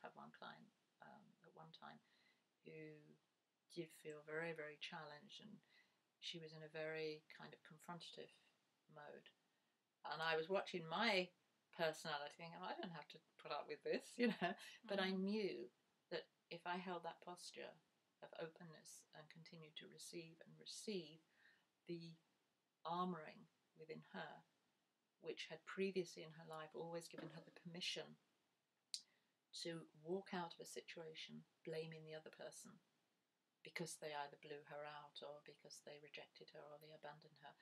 have one client at one time who did feel very, very challenged, and she was in a very kind of confrontative mode. And I was watching my personality thinking, I don't have to put up with this, you know. But I knew that if I held that posture of openness and continued to receive and receive the armouring within her, which had previously in her life always given her the permission to walk out of a situation blaming the other person because they either blew her out or because they rejected her or they abandoned her.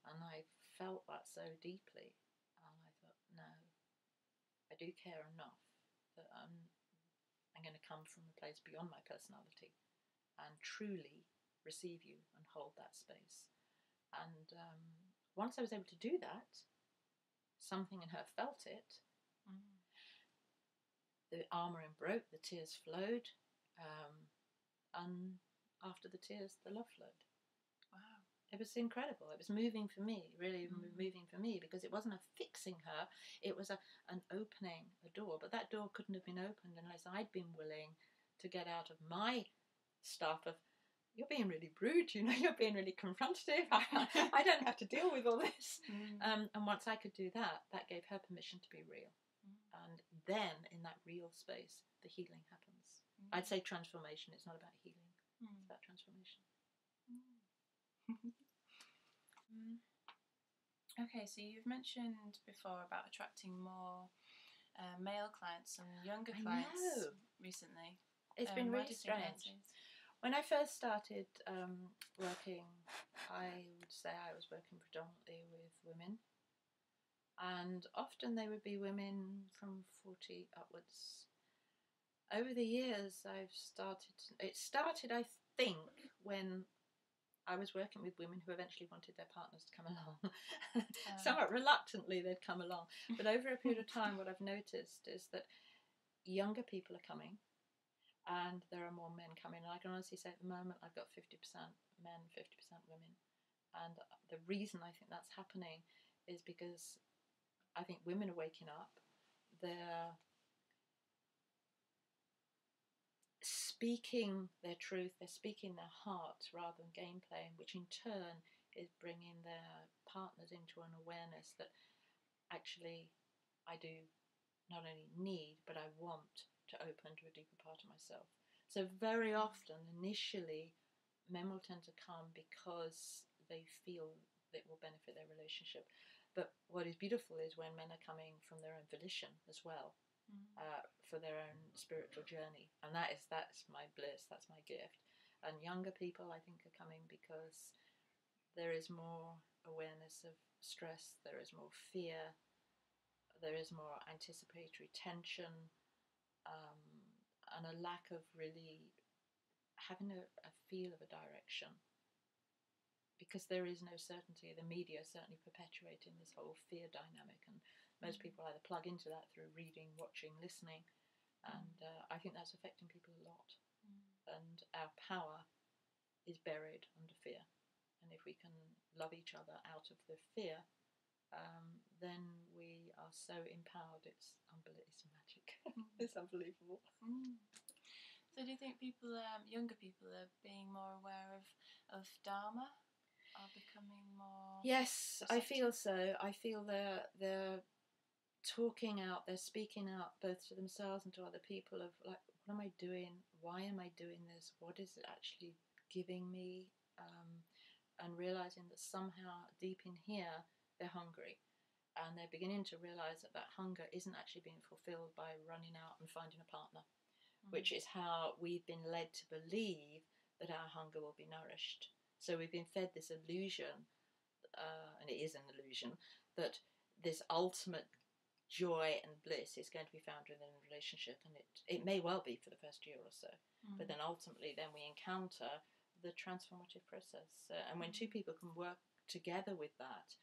And I felt that so deeply, and I thought, no, I do care enough that I'm going to come from a place beyond my personality and truly receive you and hold that space. And once I was able to do that, something in her felt it. The armouring broke, the tears flowed, and after the tears, the love flowed. Wow. It was incredible. It was moving for me, really moving for me, because it wasn't a fixing her, it was an opening a door. But that door couldn't have been opened unless I'd been willing to get out of my stuff of, you're being really rude, you know, you're being really confrontative. I don't have to deal with all this. And once I could do that, that gave her permission to be real. And then in that real space, the healing happens. I'd say transformation. It's not about healing. It's about transformation. Okay, so you've mentioned before about attracting more male clients and younger clients recently. It's been really strange. When I first started working, I would say I was working predominantly with women. And often they would be women from 40 upwards. Over the years, it started, I think, when I was working with women who eventually wanted their partners to come along. Somewhat reluctantly, they'd come along. But over a period of time, what I've noticed is that younger people are coming, and there are more men coming. And I can honestly say at the moment, I've got 50% men, 50% women. And the reason I think that's happening is because I think women are waking up. They're speaking their truth, they're speaking their heart rather than game playing, which in turn is bringing their partners into an awareness that actually I do not only need, but I want to open to a deeper part of myself. So very often, initially, men will tend to come because they feel that it will benefit their relationship. But what is beautiful is when men are coming from their own volition as well, for their own spiritual journey. And that's my bliss, that's my gift. And younger people, I think, are coming because there is more awareness of stress, there is more fear, there is more anticipatory tension, and a lack of really having a feel of a direction. Because there is no certainty. The media is certainly perpetuating this whole fear dynamic, and most people either plug into that through reading, watching, listening, and I think that's affecting people a lot. And our power is buried under fear, and if we can love each other out of the fear, then we are so empowered. It's magic. It's unbelievable. So do you think people, younger people, are being more aware of Dharma? Are becoming more... Yes, receptive? I feel so. I feel they're talking out, they're speaking out both to themselves and to other people of like, what am I doing? Why am I doing this? What is it actually giving me? And realising that somehow deep in here they're hungry, and they're beginning to realise that hunger isn't actually being fulfilled by running out and finding a partner, which is how we've been led to believe that our hunger will be nourished. So we've been fed this illusion, and it is an illusion, that this ultimate joy and bliss is going to be found within a relationship, and it may well be for the first year or so, but then ultimately then we encounter the transformative process. And when two people can work together with that,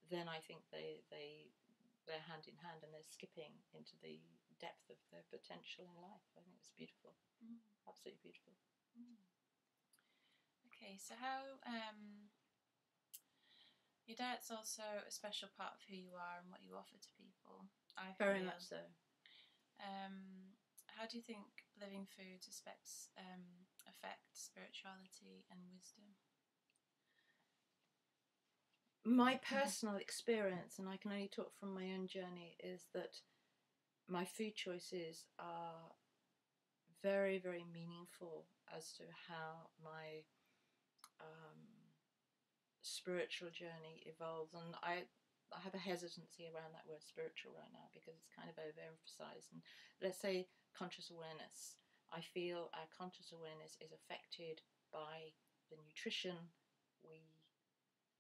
then I think they're hand in hand and they're skipping into the depth of their potential in life. I think it's beautiful, absolutely beautiful. Okay, so how your diet's also a special part of who you are and what you offer to people. Very much so. how do you think living foods affect spirituality and wisdom? My personal experience, and I can only talk from my own journey, is that my food choices are very, very meaningful as to how my spiritual journey evolves. And I have a hesitancy around that word spiritual right now because it's kind of overemphasized. And let's say conscious awareness. I feel our conscious awareness is affected by the nutrition we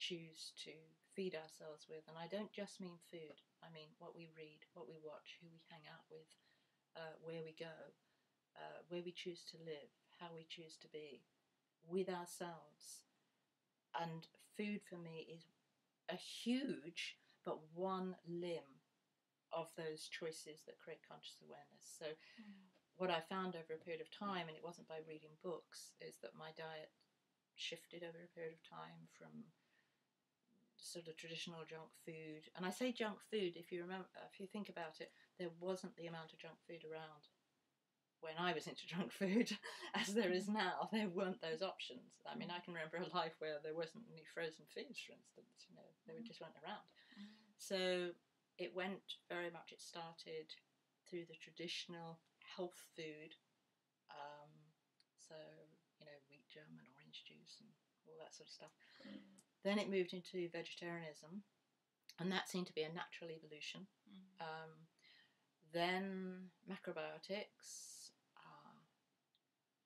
choose to feed ourselves with. And I don't just mean food. I mean what we read, what we watch, who we hang out with, where we go, where we choose to live, how we choose to be with ourselves. And food for me is a huge but one limb of those choices that create conscious awareness. So what I found over a period of time, and it wasn't by reading books, is that my diet shifted over a period of time from sort of traditional junk food. And I say junk food, if you think about it, there wasn't the amount of junk food around when I was into junk food as there is now. There weren't those options. I mean, I can remember a life where there wasn't any frozen foods, for instance. They just weren't around. So it started through the traditional health food. So, wheat germ and orange juice and all that sort of stuff. Then it moved into vegetarianism, and that seemed to be a natural evolution. Then macrobiotics,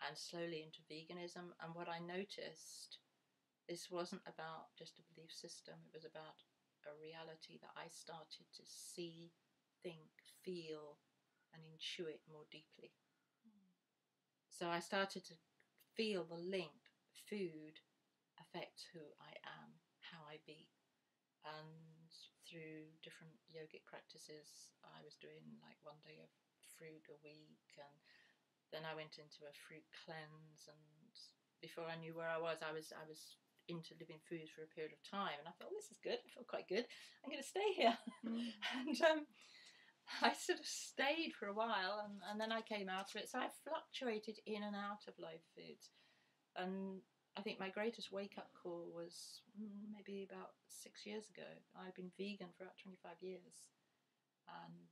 and slowly into veganism. And what I noticed, this wasn't about just a belief system, it was about a reality that I started to see, think, feel, and intuit more deeply. So I started to feel the link. Food affects who I am, how I be. And through different yogic practices, I was doing like one day of fruit a week, and then I went into a fruit cleanse, and before I knew where I was into living foods for a period of time, and I thought, this is good, I feel quite good, I'm going to stay here. And I sort of stayed for a while, and then I came out of it. So I fluctuated in and out of live foods, and I think my greatest wake-up call was maybe about 6 years ago. I've been vegan for about 25 years, and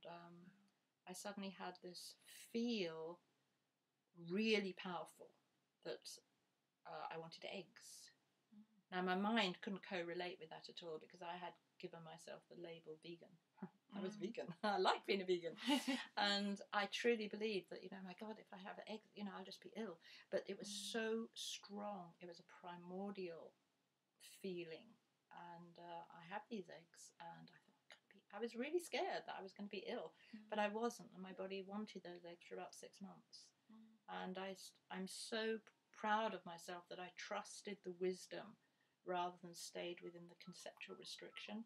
I suddenly had this feel really powerful that I wanted eggs. Now my mind couldn't correlate with that at all because I had given myself the label vegan. I was vegan. I like being a vegan. And I truly believed that, my God, if I have eggs, I'll just be ill. But it was so strong. It was a primordial feeling. And I had these eggs, and I thought, I was really scared that I was going to be ill. But I wasn't, and my body wanted those eggs for about 6 months. And I'm so proud of myself that I trusted the wisdom rather than stayed within the conceptual restriction.